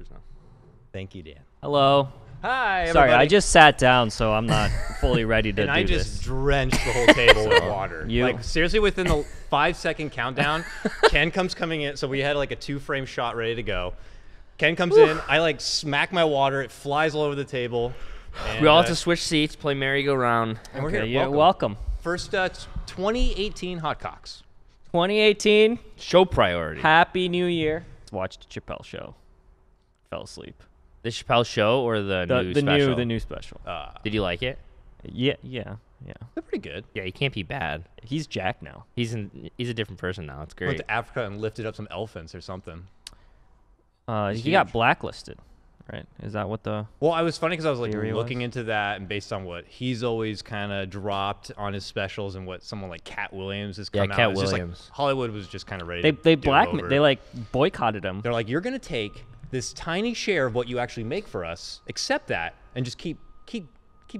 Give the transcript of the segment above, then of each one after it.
yours now. Thank you, Dan. Hello. Hi, everybody. Sorry, I just sat down, so I'm not fully ready to and do I this. just drenched the whole table with water. You- Seriously, within the 5-second countdown, Ken comes coming in. So we had like a 2-frame shot ready to go. Ken comes in. I smack my water. It flies all over the table. And, We all have to switch seats, play merry-go-round. And we're Okay, here. you're welcome. First 2018 HotCox. 2018. Show priority. Happy New Year. Watched the Chappelle Show. Fell asleep. The Chappelle Show or the new special? The new special. Did you like it? Yeah. They're pretty good. Yeah, he can't be bad. He's Jack now. He's a different person now. It's Went great. to Africa and lifted up some elephants or something. He got blacklisted, right? Is that what the? Well, I was funny because I was Theory looking into that, and based on what he's always kind of dropped on his specials, and what someone like Cat Williams has come out. Cat it's just Williams. Hollywood was just kind of ready. They to do him over. they boycotted him. They're like, you're gonna take this tiny share of what you actually make for us, accept that, and just keep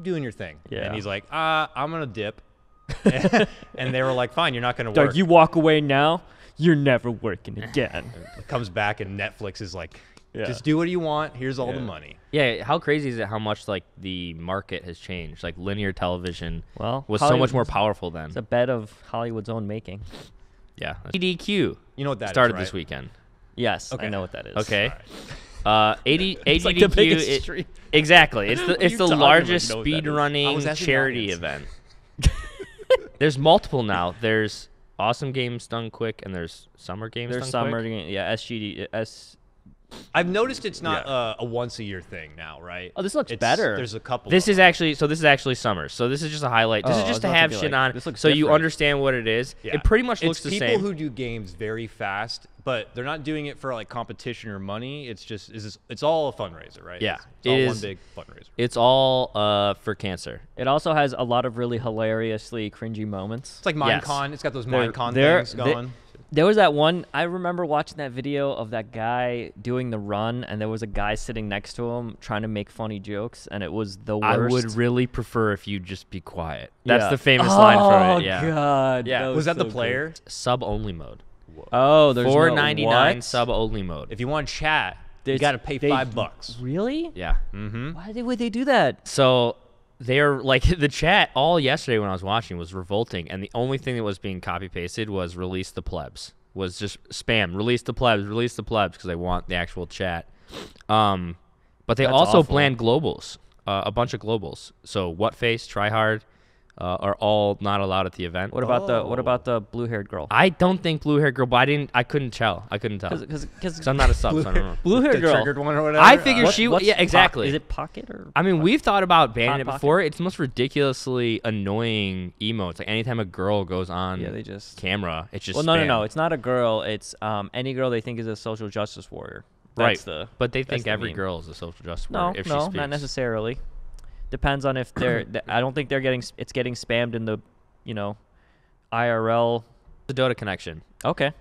doing your thing. Yeah. And he's like, I'm gonna dip. And they were like, fine, you're not gonna work. You walk away now, you're never working again. It comes back and Netflix is like, Yeah. just do what you want. Here's all the money. Yeah, how crazy is it how much like the market has changed? Like linear television Well, was so much more powerful then. It's a bet of Hollywood's own making. Yeah. EDQ You know what that started is, this right? weekend. Yes, Okay. I know what that is. Okay. It's ADQ like the biggest stream. Exactly. It's the You're talking largest like you know what speed that is. I running was asking the charity audience. event. There's multiple now. There's Awesome Games Done Quick and there's Summer Games There's Done summer, Quick. yeah, SGD, I've noticed it's not a once-a-year thing now, right? Oh, this looks better. There's a couple. This of is them. actually summer. So this is just a highlight. This Oh, is I just was to about to have be shit like, on this looks so you different. understand what it is. Yeah. It pretty much looks It's the people same. who do games very fast, but they're not doing it for like competition or money. It's just it's all a fundraiser, right? Yeah, it's all it one is. big fundraiser. It's all for cancer. It also has a lot of really hilariously cringy moments. It's like Yes. Minecon. It's got those They're- Minecon they're- things going. There was that one, I remember watching that video of that guy doing the run, and there was a guy sitting next to him trying to make funny jokes, and it was the worst. I would really prefer if you just be quiet. That's Yeah. the famous line from it. Yeah. Oh, God. Yeah. Was that so the good. player? Sub only mode. Oh, there's $4.99 what? sub only mode. If you want to chat, you There's- got to pay they- $5. Really? Yeah. Why would they do that? So they're like the chat all yesterday when I was watching was revolting, and the only thing that was being copy pasted was release the plebs. Was just spam. Release the plebs because they want the actual chat. But they That's also awful. planned globals, a bunch of globals. So Whatface, Tryhard are all not allowed at the event. What about the blue-haired girl? I don't think blue hair girl, but I couldn't tell. Because I'm not a sub, so I don't know. blue-haired The girl. triggered one or whatever. I figured What- she. what's Yeah, exactly. Is it Pocket or? I mean, we've thought about banning Hot it Pocket? before. It's the most ridiculously annoying emotes. Like anytime a girl goes on Yeah, they just. camera, it's just Well, spam. no. It's not a girl. It's any girl they think is a social justice warrior. Right. That's the. But they that's think the every meme. girl is a social justice No, warrior if she no, speaks. not necessarily. Depends on if they're. I don't think they're getting. It's getting spammed in the, IRL. The Dota connection. Okay.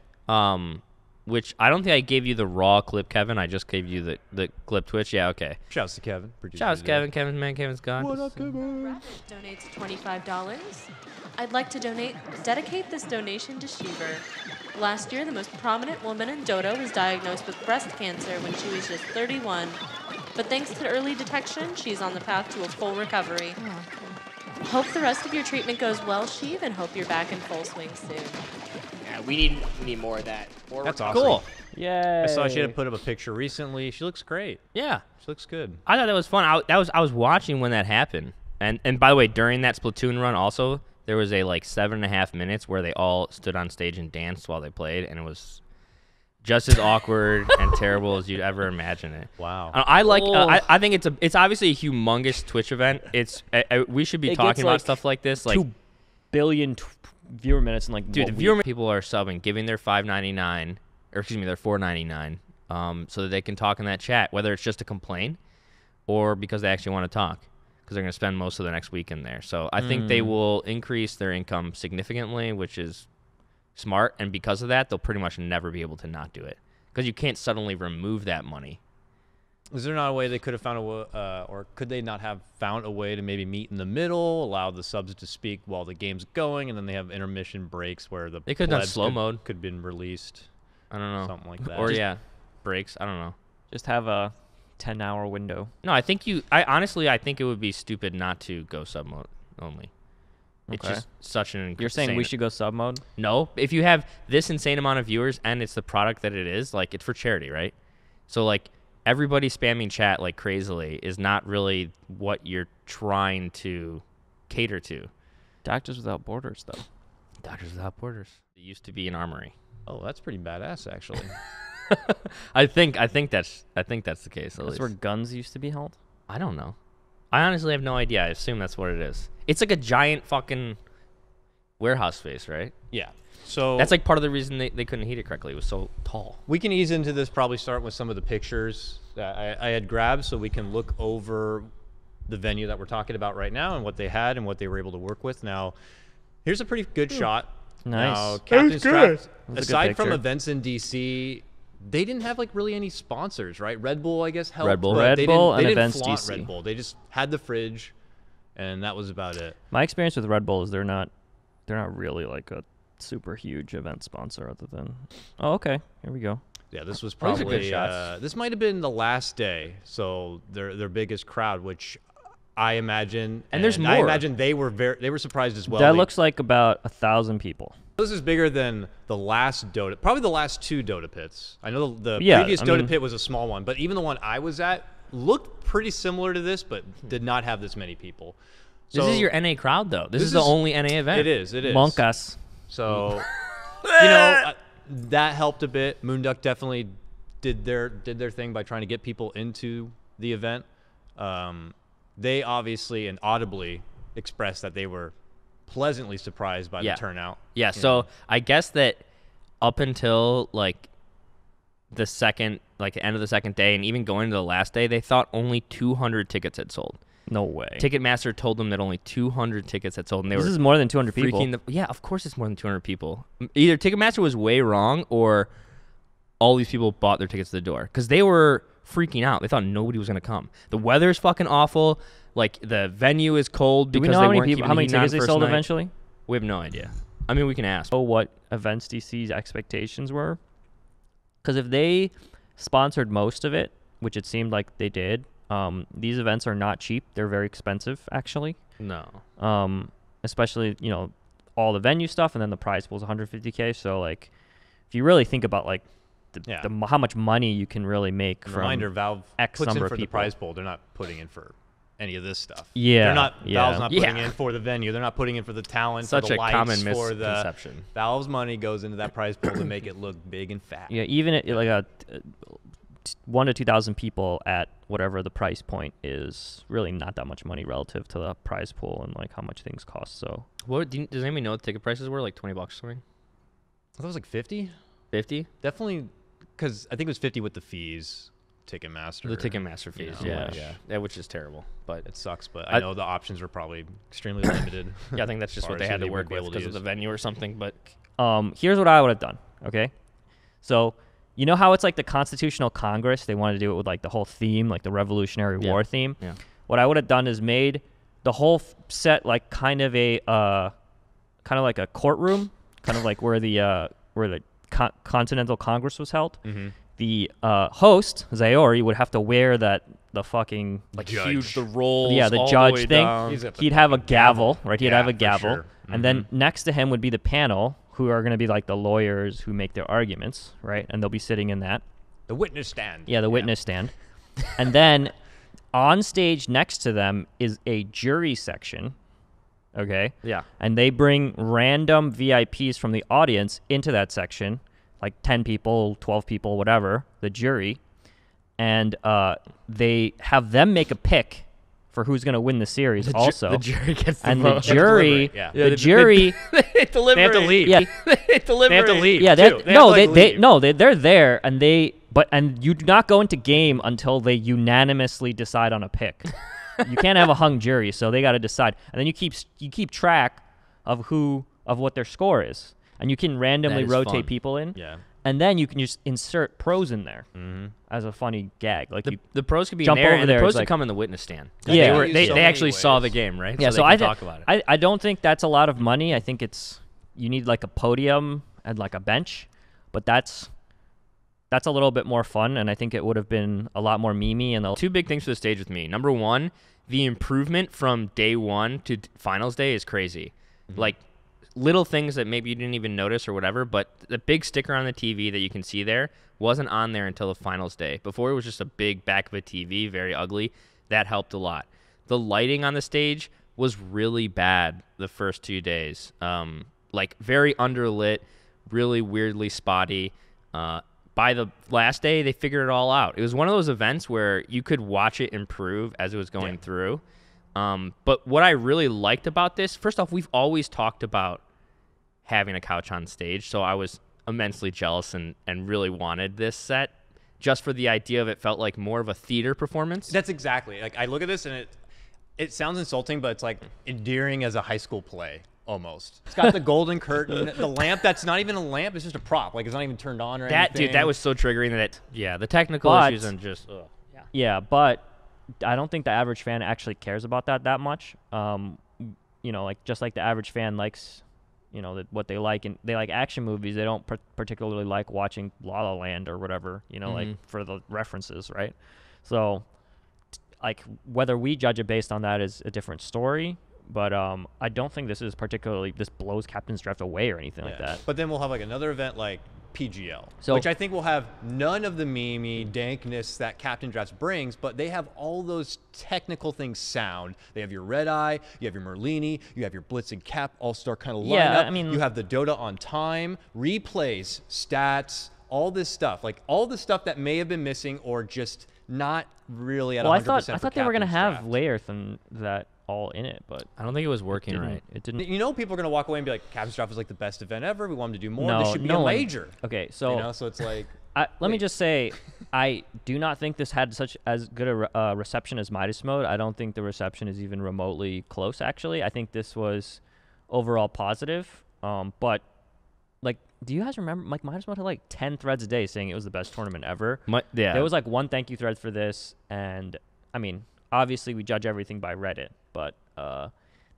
Which I don't think I gave you the raw clip, Kevin. I just gave you the clip Twitch. Yeah, okay. Shouts to Kevin. producer Shout out to today. Kevin. Kevin's gone. What up, Kevin? Donates $25. I'd like to dedicate this donation to Sheever. Last year, the most prominent woman in Dota was diagnosed with breast cancer when she was just 31. But thanks to early detection, she's on the path to a full recovery. Hope the rest of your treatment goes well, Sheev, and hope you're back in full swing soon. Yeah, we need more of that. More That's awesome. Cool. Yay. I saw she had put up a picture recently. She looks great. Yeah. She looks good. I thought that was fun. I was watching when that happened. And by the way, during that Splatoon run also, there was a 7.5 minutes where they all stood on stage and danced while they played, and it was just as awkward and terrible as you'd ever imagine it. Wow. I think it's obviously a humongous Twitch event. We should be It talking gets, about like, stuff like this. 2 billion viewer minutes in Dude, the viewer people are subbing, giving their $5.99 or excuse me, their $4.99, so that they can talk in that chat, whether it's just to complain or because they actually want to talk, because they're going to spend most of the next week in there. So I think they will increase their income significantly, which is smart, and because of that, they'll pretty much never be able to not do it, because you can't suddenly remove that money. Is there not a way they could have found or could they not have found a way to maybe meet in the middle, allow the subs to speak while the game's going, and then they have intermission breaks where They could have done plebs slow mode. could have been released. I don't know. Something like that. Or Just- yeah, breaks. I don't know. Just have a 10-hour window. No, I think I think it would be stupid not to go sub mode only. It's Okay. just such an You're saying we insane- should go sub mode? No, if you have this insane amount of viewers and it's the product that it is, like, it's for charity, right? So, like, everybody spamming chat like crazily is not really what you're trying to cater to. Doctors Without Borders, though. Doctors Without Borders. It used to be an armory. Oh, that's pretty badass, actually. I think that's the case. At That's least. where guns used to be held? I don't know. I honestly have no idea. I assume that's what it is. It's like a giant fucking warehouse space, right? Yeah. So That's like part of the reason they couldn't heat it correctly. It was so tall. we can ease into this, probably start with some of the pictures that I had grabbed so we can look over the venue that we're talking about right now and what they had and what they were able to work with. Now, here's a pretty good shot. Nice. Now, Captain's Draft, That was a good aside from picture. events in DC, they didn't have like really any sponsors, right? Red Bull, I guess, helped. Red Bull. but Red they Bull didn't, and they didn't Events flaunt DC. Red Bull. They just had the fridge, and that was about it. My experience with Red Bull is they're not really like a super huge event sponsor other than... Oh, okay. Here we go. Yeah, this was Well, these are good probably shots. this might have been the last day, so their biggest crowd, which I imagine, And there's I more. imagine they were surprised as well. That They- looks like about 1,000 people. this is bigger than the last Dota, probably the last two Dota pits. I know the Yeah, previous I Dota mean- pit was a small one, but even the one I was at looked pretty similar to this, but did not have this many people. This So is your NA crowd, though. This this is the is- only NA event. It is. Monkas. So, you know, that helped a bit. Moonduck definitely did their thing by trying to get people into the event. They obviously and audibly expressed that they were pleasantly surprised by Yeah. the turnout. Yeah, so I guess that up until like the end of the second day and even going to the last day, they thought only 200 tickets had sold. No way. Ticketmaster told them that only 200 tickets had sold, and they This were is more than 200 people. freaking yeah, of course it's more than 200 people. Either Ticketmaster was way wrong or all these people bought their tickets to the door because they were freaking out. They thought nobody was going to come. The weather's fucking awful. Like, the venue is cold Do because we know they how many weren't people, keeping how the many heat on tickets they first sold night. eventually? We have no idea. I mean, we can ask. Oh, what Events DC's expectations were? Because if they sponsored most of it, which it seemed like they did, these events are not cheap. They're very expensive, actually. No. Especially, you know, all the venue stuff, and then the prize pool is 150K. So, like, if you really think about, like, Yeah. how much money you can really make And from reminder, Valve X puts in number for of the people. prize pool. They're not putting in for any of this stuff. Yeah, They're not. yeah. Valve's not putting Yeah. in for the venue. They're not putting in for the talent, Such for the a lights, common for the misconception. Valve's money goes into that prize pool to make it look big and fat. Yeah, even at like a 1 to 2,000 people at whatever the price point is, really not that much money relative to the prize pool and like how much things cost. So Does anybody know what ticket prices were? Like $20 or something? I thought it was like 50. 50? Definitely, because I think it was 50 with the fees, Ticketmaster. The Ticketmaster fees, know, yeah, which- yeah, which is terrible. But It sucks, but I- I know the options were probably extremely limited. yeah, I think that's just Or what they so had to they work would be with able to because of the use. venue or something. But here's what I would have done. Okay, so you know how it's like the Constitutional Congress? They wanted to do it with like the whole theme, like the Revolutionary Yeah. War theme. yeah, What I would have done is made the whole set like kind of like a courtroom, kind of like where the Continental Congress was held. Mm-hmm. The host Zaori would have to wear the fucking like Judge. huge the rolls. the all judge way thing. down. He's got the He'd have a fucking gavel, right? He'd Yeah, have a for gavel, sure. and then next to him would be the panel, who are going to be like the lawyers who make their arguments, right? And they'll be sitting in that. The witness stand. Yeah, the witness stand. And then on stage next to them is a jury section. Okay. Yeah. And they bring random VIPs from the audience into that section, like 10 people, 12 people, whatever, the jury. And they have them make a pick for who's going to win the series also. the jury gets the and vote. the jury, deliberate, yeah. Yeah, the they- jury, they deliberate. They have to leave. yeah, they deliberate. They have to leave. yeah, too. they no, have to, they leave. no, they're there, and and you do not go into game until they unanimously decide on a pick. You can't have a hung jury, so they got to decide, and then you keep track of what their score is, and you can randomly is rotate fun. people in, Yeah. and then you can just insert pros in there Mm-hmm. as a funny gag, like you. The pros could be Jump in there, over and there, the pros it's could like- come in the witness stand. Yeah. they, were, Use they, so they many actually saw the ways. game, right? Yeah, so, so they I can talk about it. I don't think that's a lot of money. I think you need like a podium and like a bench, but that's that's a little bit more fun, and I think it would have been a lot more memey. And Two big things for the stage with me. Number one, the improvement from day one to finals day is crazy. Like little things that maybe you didn't even notice or whatever, but the big sticker on the TV that you can see there wasn't on there until the finals day. Before, it was just a big back of a TV, very ugly. That helped a lot. The lighting on the stage was really bad the first 2 days. Like very underlit, really weirdly spotty. By the last day, they figured it all out. It was one of those events where you could watch it improve as it was going through. But what I really liked about this, first off, we've always talked about having a couch on stage, so I was immensely jealous and really wanted this set just for the idea of it felt like more of a theater performance. That's exactly. Like, I look at this and it sounds insulting, but it's like endearing as a high school play. Almost. It's got the golden curtain, the lamp that's not even a lamp, it's just a prop. Like, it's not even turned on or anything. Dude, that was so triggering that, the technical issues and just, ugh. Yeah, but I don't think the average fan actually cares about that much. Like, just like the average fan likes, what they like, and they like action movies. They don't particularly like watching La La Land or whatever, like for the references, right? So, like, whether we judge it based on that is a different story. But I don't think this blows Captain's Draft away or anything like that. But then we'll have like another event like PGL, So- which I think will have none of the memey dankness that Captain Drafts brings, but they have all those technical things sound. They have your Red Eye, you have your Merlini, you have your Blitz and Cap all-star kind of lineup. Yeah, I mean- you have the Dota on time, replays, stats, all this stuff. Like all the stuff that may have been missing or just not really at 100%. I thought they were gonna Captain's have Draft. Layers and that all in it, but I don't think it was working didn't- right. It didn't. People are going to walk away and be like, Captain's Draft was like the best event ever. We want them to do more. No, This should be no a one- major. Okay, so So it's like, let me just say, I do not think this had such as good a reception as Midas Mode. I don't think the reception is even remotely close, actually. I think this was overall positive. But, like, do you guys remember, like, Midas Mode had, like, 10 threads a day saying it was the best tournament ever. There was, like, one thank you thread for this, and, I mean, obviously we judge everything by Reddit, but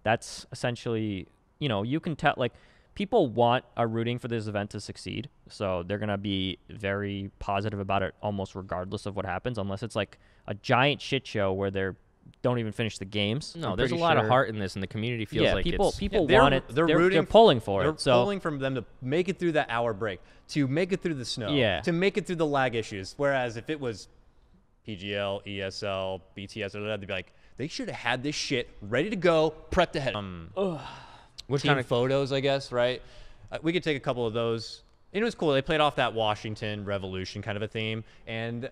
that's essentially, you can tell, like, people are rooting for this event to succeed, so they're going to be very positive about it almost regardless of what happens, unless it's like a giant shit show where they don't even finish the games. No, I'm there's a pretty lot of sure. heart in this, and the community feels like people it's... people they're- want it. they're They're rooting pulling for they're it. So pulling from them to make it through that hour break, to make it through the snow, Yeah. to make it through the lag issues. Whereas if it was PGL, ESL, BTS, or they'd be like, they should have had this shit ready to go, prepped ahead. Which Team kind of... photos, I guess, right? We could take a couple of those. It was cool. They played off that Washington Revolution kind of a theme. And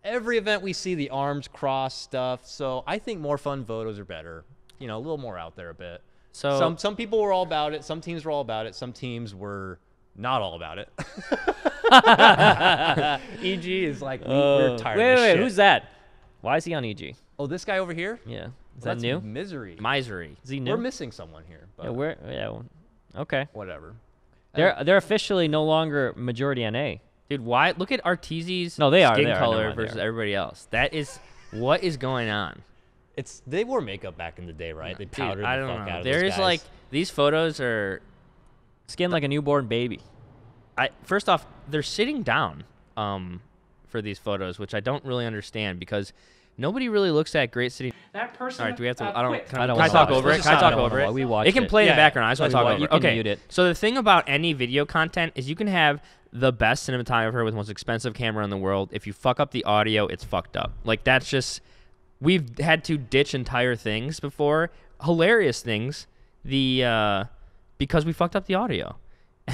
every event we see the arms cross stuff. So I think more fun photos are better. A little more out there a bit. So Some people were all about it. Some teams were all about it. Some teams were not all about it. EG is like, we're tired of this wait, shit. who's that? Why is he on EG? Oh, this guy over here? Yeah, is Well, that that's new? Misery. Is he new? We're missing someone here. But Okay. whatever. They're officially no longer majority NA. Dude, why? Look at Arteezy's No, they are, skin they are. color Never mind, they versus are. everybody else. That is... What is going on? They wore makeup back in the day, right? They powdered Dude, I the don't fuck know. out of There those is guys. like... These photos are... Skin like a newborn baby. First off, they're sitting down for these photos, which I don't really understand because nobody really looks at great sitting. That person. All right, do we have to? quit. Can I don't I wanna talk watch over it. it? Let's Can I just talk stop. over No, it? we watched It can it. play in the Yeah, background. I just want to No, talk you over it. can Okay. mute it. So the thing about any video content is you can have the best cinematographer with the most expensive camera in the world. If you fuck up the audio, it's fucked up. Like that's just... We've had to ditch entire things before, hilarious things, because we fucked up the audio,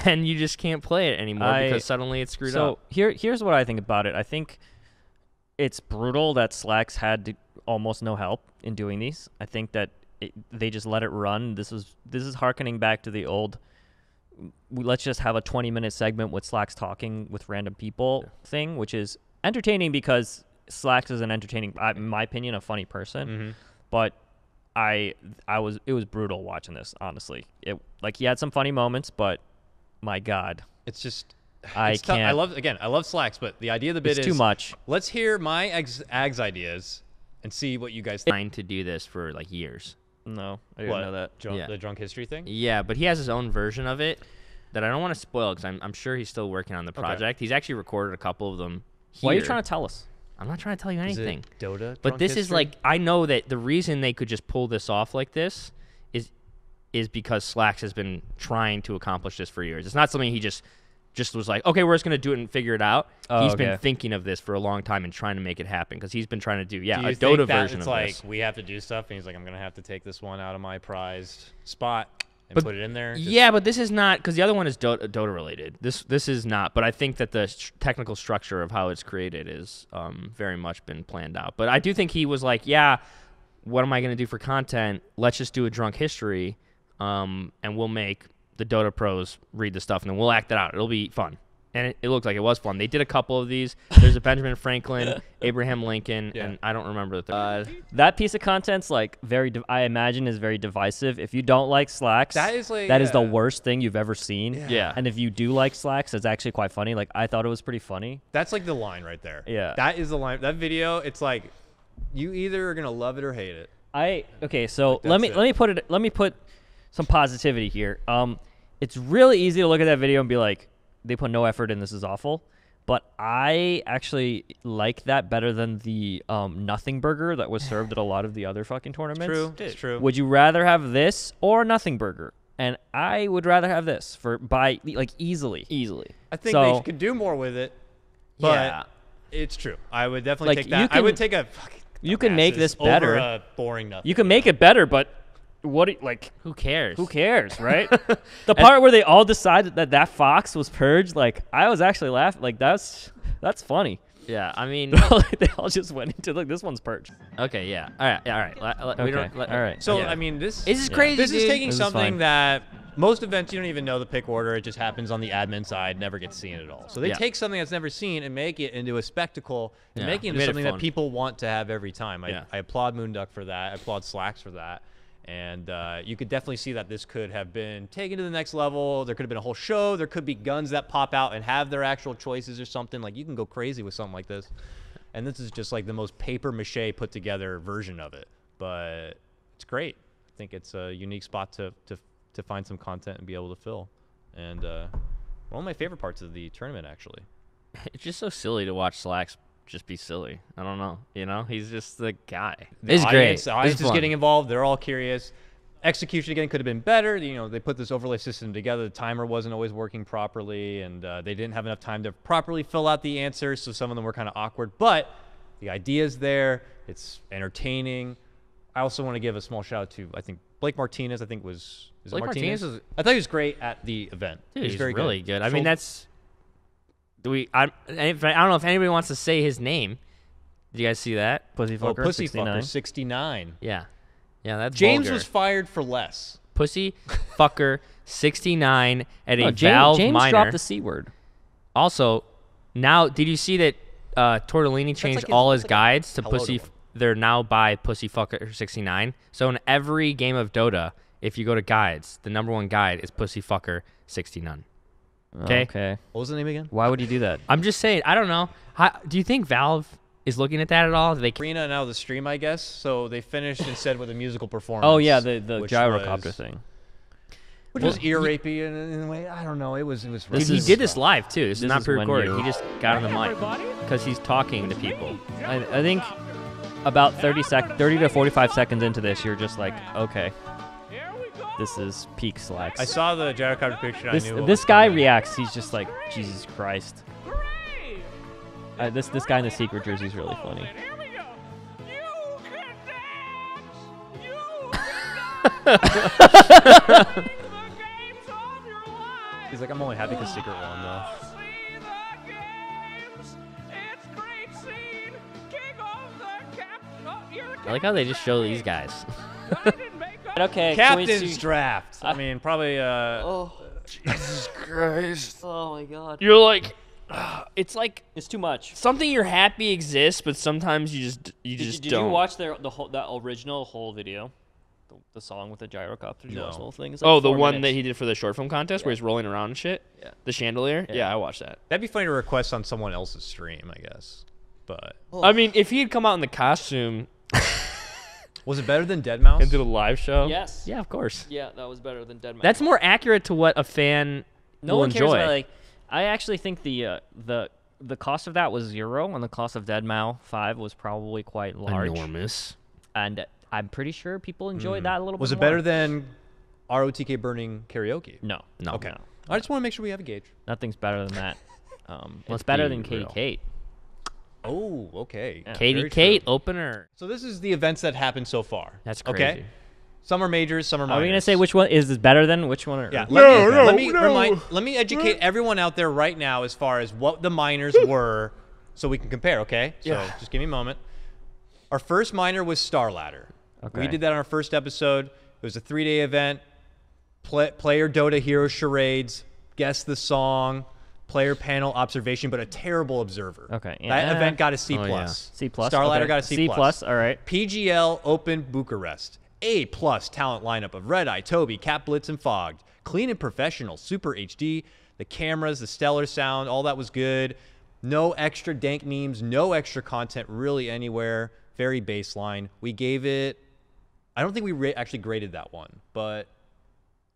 and you just can't play it anymore because suddenly it's screwed up. Here's what I think about it. I think it's brutal that Slacks had almost no help in doing these. I think that they just let it run. This is harkening back to the old. Let's just have a 20-minute segment with Slacks talking with random people thing, which is entertaining because Slacks is an entertaining, in my opinion, a funny person. But it was brutal watching this. Honestly, he had some funny moments, but my God, It's just... I it's tough. can't. I love Slacks, but the idea of the bit It's is... too much. Let's hear my Ags ideas and see what you guys think. Trying to do this for years. No, I didn't know that. The drunk history thing? Yeah, but he has his own version of it. that I don't want to spoil because I'm sure he's still working on the project. He's actually recorded a couple of them here. Why are you trying to tell us? I'm not trying to tell you anything. Dota? But drunk this is history? like, I know that the reason they could just pull this off like this is because Slacks has been trying to accomplish this for years. It's not something he just was like, okay, we're just going to do it and figure it out. He's been thinking of this for a long time and trying to make it happen because he's been trying to do, Do you a think Dota that version it's of like, this. we have to do stuff, and he's like, I'm going to have to take this one out of my prized spot and But- put it in there? Yeah, but this is not, because the other one is Dota related. This is not, but I think that the technical structure of how it's created is very much been planned out. But I do think he was like, yeah, what am I going to do for content? Let's just do a drunk history, and we'll make the Dota pros read the stuff, and then we'll act it out. It'll be fun. And it looked like it was fun. They did a couple of these. There's a Benjamin Franklin, Abraham Lincoln, and I don't remember the third. That piece of content's like I imagine is very divisive. If you don't like Slacks, That is like- that is the yeah. worst thing you've ever seen. Yeah. And if you do like Slacks, it's actually quite funny. Like I thought it was pretty funny. That's like the line right there. Yeah. That is the line. That video, it's like, you either are going to love it or hate it. Okay, so Like, let that's me put some positivity here. It's really easy to look at that video and be like, they put no effort in, this is awful. But I actually like that better than the nothing burger that was served at a lot of the other fucking tournaments. True. It's true. Would you rather have this or a nothing burger? And I would rather have this easily. I think So- they could do more with it, but Yeah. it's true. I would definitely Like, take that. you I would can- take a fucking you can make dumbasses this better. over a boring nothing. You can make it better, but Who cares? who cares, right? The part where they all decided that fox was purged, like I was actually laughing. Like that's funny. Yeah, I mean, They all just went into like this one's purged. okay, yeah. All right, all right. We Okay, don't, all right. So yeah. I mean, this This is crazy, This is dude. taking This is something fine. that most events you don't even know the pick order. It just happens on the admin side, never gets seen at all. So they Yeah. take something that's never seen and make it into a spectacle and Yeah, make it they into made it something that fun. people want to have every time. Yeah. I applaud Moonduck for that. I applaud Slacks for that. And you could definitely see that this could have been taken to the next level. There could have been a whole show. There could be guns that pop out and have their actual choices or something. Like you can go crazy with something like this. And this is just like the most paper mache put together version of it. But it's great. I think it's a unique spot to find some content and be able to fill. And one of my favorite parts of the tournament, actually. It's just so silly to watch Slacks just be silly. I don't know. You know, he's just the guy. The It's great. The audience It's is fun. getting involved. They're all curious. Execution again could have been better. You know, they put this overlay system together. The timer wasn't always working properly, and they didn't have enough time to properly fill out the answers, so some of them were kind of awkward. But the idea's there. It's entertaining. I also want to give a small shout out to, I think, Blake Martinez. I think is it Blake Martinez? Martinez I thought he was great at the event. Dude, He was he's very really good. I So- mean, that's. I don't know if anybody wants to say his name. Did you guys see that? Pussyfucker, Pussy 69. Fucker 69. Yeah. Yeah, that's James vulgar. was fired for less. Pussy fucker 69 at a No, Valve James minor. dropped the C word. Also, now did you see that Tortellini changed like all his- his that's like a guides to hello to pussy? him. They're now by Pussyfucker 69. So in every game of Dota, if you go to guides, the number one guide is Pussyfucker 69. Okay. Okay. What was the name again? Why would you do that? I'm just saying. I don't know. Do you think Valve is looking at that at all? Do they? Arena now the stream, I guess. So they finished instead with a musical performance. Oh yeah, the which gyrocopter was- thing. which was ear rapey in a way. I don't know. It was. Dude, This he is- did this live too. This is this not is when pre-recorded. you- He just got on the mic because he's talking to people. I think about 30 to 45 seconds into this, you're just like, okay, this is peak Slacks. I saw the gyrocopter picture. this I knew. this guy reacts. He's just like, Jesus Christ. This guy in the secret jersey is really funny. He's like, I'm only happy because Secret won though. I like how they just show these guys. Okay, Captain's draft. I mean, probably. Jesus Christ! Oh my God. You're like, it's like It's too much. something you're happy exists, but sometimes you just Did don't. you watch that original whole video? The song with the gyrocopter? Did you watch the whole thing? It's like Oh, the 4 one minutes. that he did for the short film contest where he's rolling around and shit. Yeah. The chandelier. Yeah. Yeah, I watched that. That'd be funny to request on someone else's stream, I guess. But I mean, if he had come out in the costume was it better than Deadmau5? and did a live show. Yes. Yeah, of course. Yeah, that was better than Dead Man. That's more accurate to what a fan No will one cares enjoy. about, like, I actually think the cost of that was 0, and the cost of Deadmau 5 was probably quite large. Enormous. And I'm pretty sure people enjoyed that a little Was bit it more. better than ROTK burning karaoke? No. No. Okay. No. I just want to make sure we have a gauge. Nothing's better than that. It's Let's better be than Katie real. Kate. Oh, okay. Yeah. Katie Very Kate true. opener. So this is the events that happened so far. That's crazy. Okay. Some are majors, some are minors. Are we gonna say which one is this better than which one? Or, Yeah. or- Let me educate everyone out there right now as far as what the minors were, so we can compare. Okay. So Yeah. just give me a moment. Our first minor was Star Ladder. Okay. We did that on our first episode. It was a 3-day event. Player Dota hero charades, guess the song, player panel observation, but a terrible observer. Okay, That yeah. event got a C+. Oh, yeah. C+. Star Ladder okay. got a C+. C+. All right. PGL Open Bucharest. A+ talent lineup of Red Eye, Toby, Cat Blitz, and Fogged. Clean and professional, super HD. The cameras, the stellar sound, all that was good. No extra dank memes, no extra content really anywhere. Very baseline. We gave it, I don't think we actually graded that one, but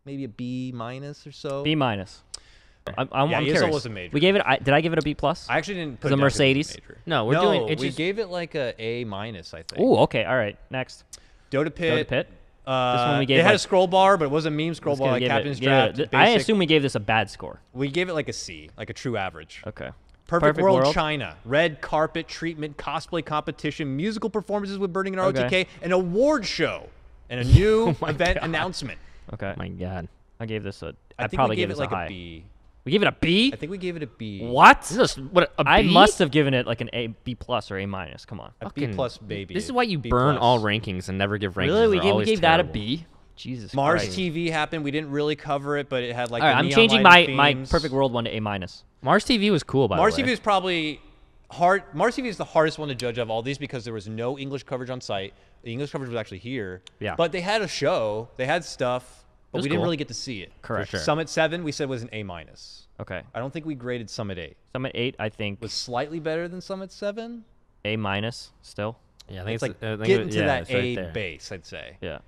maybe a B- or so. B-. I'm Yeah, ESL curious. was a major. We gave it. Did I give it a B+? I actually didn't put Is it it down 'cause it was Mercedes? major. No, we're no, doing it. we Just gave it like a A-, I think. Oh, okay. All right. Next. Dota Pit. Dota Pit. One we gave, it had like- a scroll bar, but it wasn't a meme scroll Let's bar like give it- Captain's give Draft. it- I basic. assume we gave this a bad score. We gave it like a C, like a true average. Okay. Perfect World China, red carpet treatment, cosplay competition, musical performances with Burning and ROTK, Okay. an award show, and a new event announcement. Okay. my God. I gave this a. I I'd think probably we gave give it this like a high. a B. We gave it a B. I think we gave it a B. What? This is what a I B? must have given it like an A, B+ or A-. Come on. A Fucking- B plus, baby. This is why you B burn plus. all rankings and never give rankings. Really? We They're gave always that a terrible. B. Jesus Mars Christ. TV happened. We didn't really cover it, but it had like. All right. the I'm neon changing lighting my themes. Perfect World one to A-. Mars TV was cool, by Mars the way. TV is probably hard. Mars TV is the hardest one to judge of all these because there was no English coverage on site. The English coverage was actually here. Yeah. But they had a show. They had stuff, but was we didn't cool. really get to see it. Correct. sure. Summit 7 we said was an A-. Okay. I don't think we graded Summit 8. Summit 8, I think Was slightly better than Summit 7. A- still. Yeah, I think It's like I think getting to yeah, that it's right A there. base, I'd say. Yeah.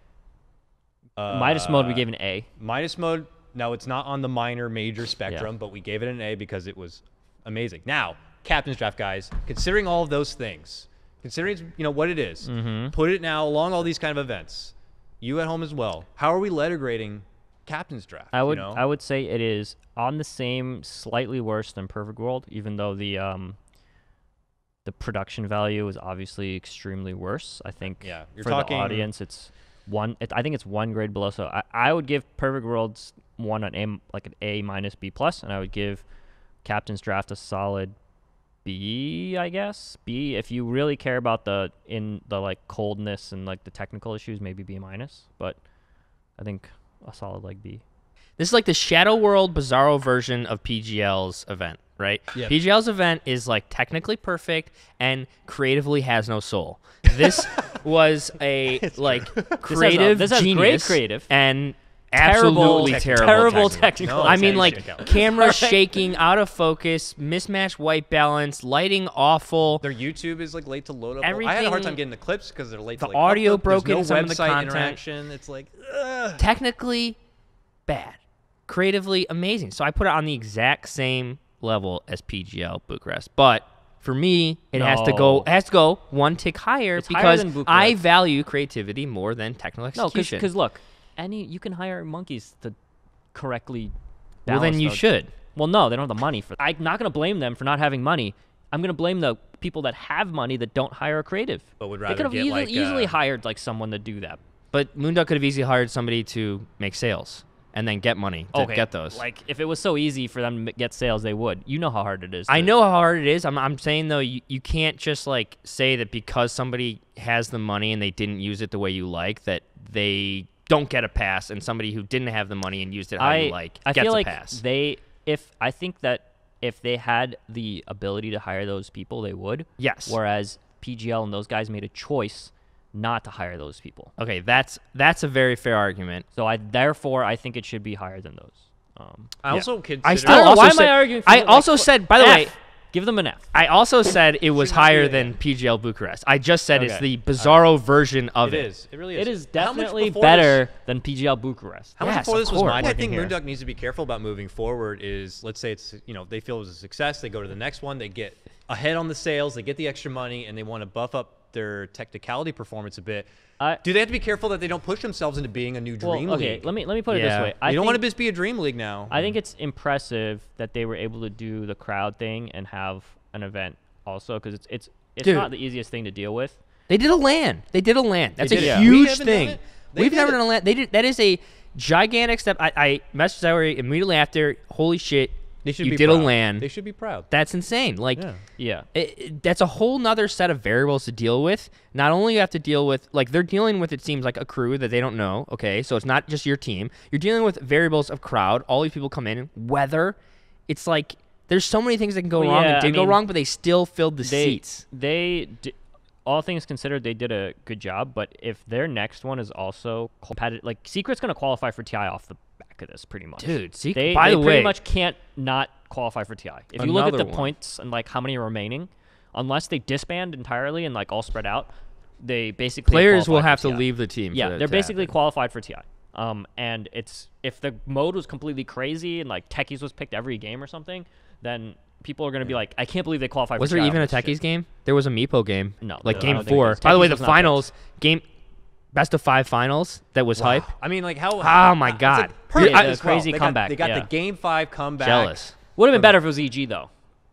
Midas mode, we gave an A. Minus mode, no, it's not on the minor major spectrum, but we gave it an A because it was amazing. Now, Captain's Draft, guys, considering all of those things, considering what it is, put it now along all these kind of events. You at home as well. How are we letter grading Captain's Draft? I would you know? I would say it is on the same, slightly worse than Perfect World, even though the production value is obviously extremely worse. I think Yeah, you're for talking- the audience, it's one. I think it's one grade below. So I would give Perfect World's one an A, like an A-, B+, and I would give Captain's Draft a solid B, I guess. B, if you really care about the like coldness and like the technical issues, maybe B-. But I think a solid like B. This is like the Shadow World Bizarro version of PGL's event, right? Yeah. PGL's event is like technically perfect and creatively has no soul. This was a like creative this has great genius creative. and Terrible absolutely technical. terrible, Terrible technical. technical. No, I mean, it's like technical. camera shaking, out of focus, mismatched white balance, lighting awful. Their YouTube is like late to load up. I had a Everything- hard time getting the clips because they're late the to like audio upload. There's broken, no some of the website content. interaction. It's like, ugh. Technically bad, creatively amazing. So I put it on the exact same level as PGL Bucharest. But for me, it has to No. go one tick higher It's higher because than Bucharest. I value creativity more than technical No, execution. because look, you can hire monkeys to correctly. well, then balance you those. should. Well, no, they don't have the money for. I'm not gonna blame them for not having money. I'm gonna blame the people that have money that don't hire a creative. But would They rather could have get like easily hired like someone to do that. But Moonduck could have easily hired somebody to make sales and then get money to get those. Like if it was so easy for them to get sales, they would. You know how hard it is. I to- know how hard it is. I'm saying though, you can't just like say that because somebody has the money and they didn't use it the way you like that they don't get a pass, and somebody who didn't have the money and used it how you like I gets feel a like pass. I think that if they had the ability to hire those people, they would. Yes. Whereas PGL and those guys made a choice not to hire those people. Okay, that's a very fair argument. So I think it should be higher than those. I also consider. I still I don't know, also why am said, I arguing for I like, also said, by the way, Give them an F. I also said it was Should not do higher that than again. PGL Bucharest. I just said it's Okay. the bizarro version of It it. is. It really is. It is How much definitely before better than PGL Bucharest. How much Yes, before of this was course. mine? I think Working here. Moonduck needs to be careful about moving forward. Is let's say it's they feel it was a success, they go to the next one, they get ahead on the sales, they get the extra money, and they want to buff up their technicality performance a bit. Do they have to be careful that they don't push themselves into being a new dream okay, league? let me put it Yeah. this way. You don't want to think- just be a dream league now. I think it's impressive that they were able to do the crowd thing and have an event also, because it's Dude. not the easiest thing to deal with. They did a LAN. They did a LAN. That's did a it. We huge haven't done thing. it. They We've did never it. done a LAN. They did. That is a gigantic step. I messaged Zachary immediately after. Holy shit! They should you be did proud. a LAN. They should be proud. That's insane. Like, Yeah. Yeah. that's a whole nother set of variables to deal with. Not only you have to deal with, like, they're dealing with, it seems like, a crew that they don't know. Okay, so it's not just your team. You're dealing with variables of crowd. All these people come in. Weather. It's like there's so many things that can go Well, wrong. yeah, It did I go mean, wrong, but they still filled the seats. All things considered, they did a good job. But if their next one is also competitive, like Secret's going to qualify for TI off the back of this, pretty much. Dude, Secret. They By the pretty way, much can't not qualify for TI. If you look at Another the one. points and like how many are remaining, unless they disband entirely and like all spread out, they basically players will qualify have for to TI. leave the team. for Yeah, that they're to basically happen. qualified for TI. And it's if the mode was completely crazy and like Techies was picked every game or something, then people are going to be like, I can't believe they qualified Was for there TI even a off this shit. Techies game? There was a Meepo game. No, Like I game don't think it 4. was. By the way, Techies the was not finals game, best of 5 finals. That was hype. I mean, like how? Oh my it's God. perfect Yeah, the as well. crazy They comeback, They got yeah. the game 5 comeback. Jealous. Would have been better if it was EG though.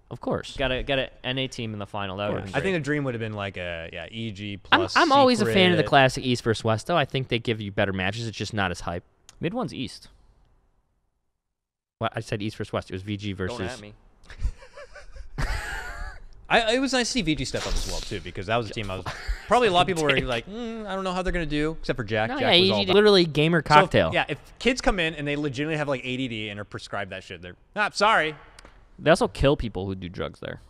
Of course. Got a NA team in the final. That would have been I think great. the dream would have been like a EG I'm, plus. I'm always a fan of the Secret. classic East versus West, though. I think they give you better matches. It's just not as hype. Mid one's East. Well, I said East versus West. It was VG versus. Don't at me. It was nice to see VG step up as well too, because that was a team I was probably a lot of people were like, I don't know how they're gonna do, except for Jack. No, Jack yeah, was all EG about- literally gamer So, cocktail. yeah, if kids come in and they legitimately have like ADD and are prescribed that shit, they're sorry. They also kill people who do drugs there.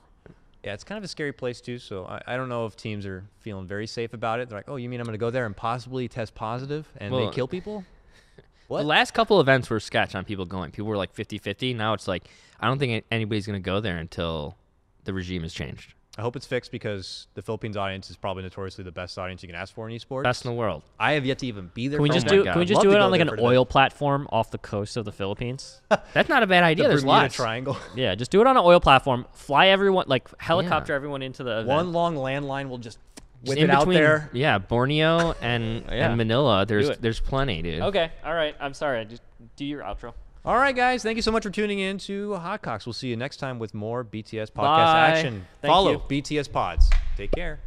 Yeah, it's kind of a scary place too. So I don't know if teams are feeling very safe about it. They're like, oh, you mean I'm gonna go there and possibly test positive and Well, they kill people? The What? last couple events were sketch on people going. People were like 50-50. Now it's like, I don't think anybody's going to go there until the regime has changed. I hope it's fixed because the Philippines audience is probably notoriously the best audience you can ask for in esports. Best in the world. I have yet to even be there. Can we for just it. my do? God. Can we just Love do to it go on like there an for the- oil platform off the coast of the Philippines? That's not a bad idea. The There's Bermuda lots. Triangle. Yeah, just do it on an oil platform. Fly everyone, like helicopter everyone into the event. One long landline will just whip In it out between, there. Yeah, Borneo and Yeah. and Manila. Do it. There's plenty, dude. Okay, all right. I'm sorry. Just do your outro. All right, guys. Thank you so much for tuning in to HotCox. We'll see you next time with more BTS podcast Bye. action. Thank Follow you. BTS Pods. Take care.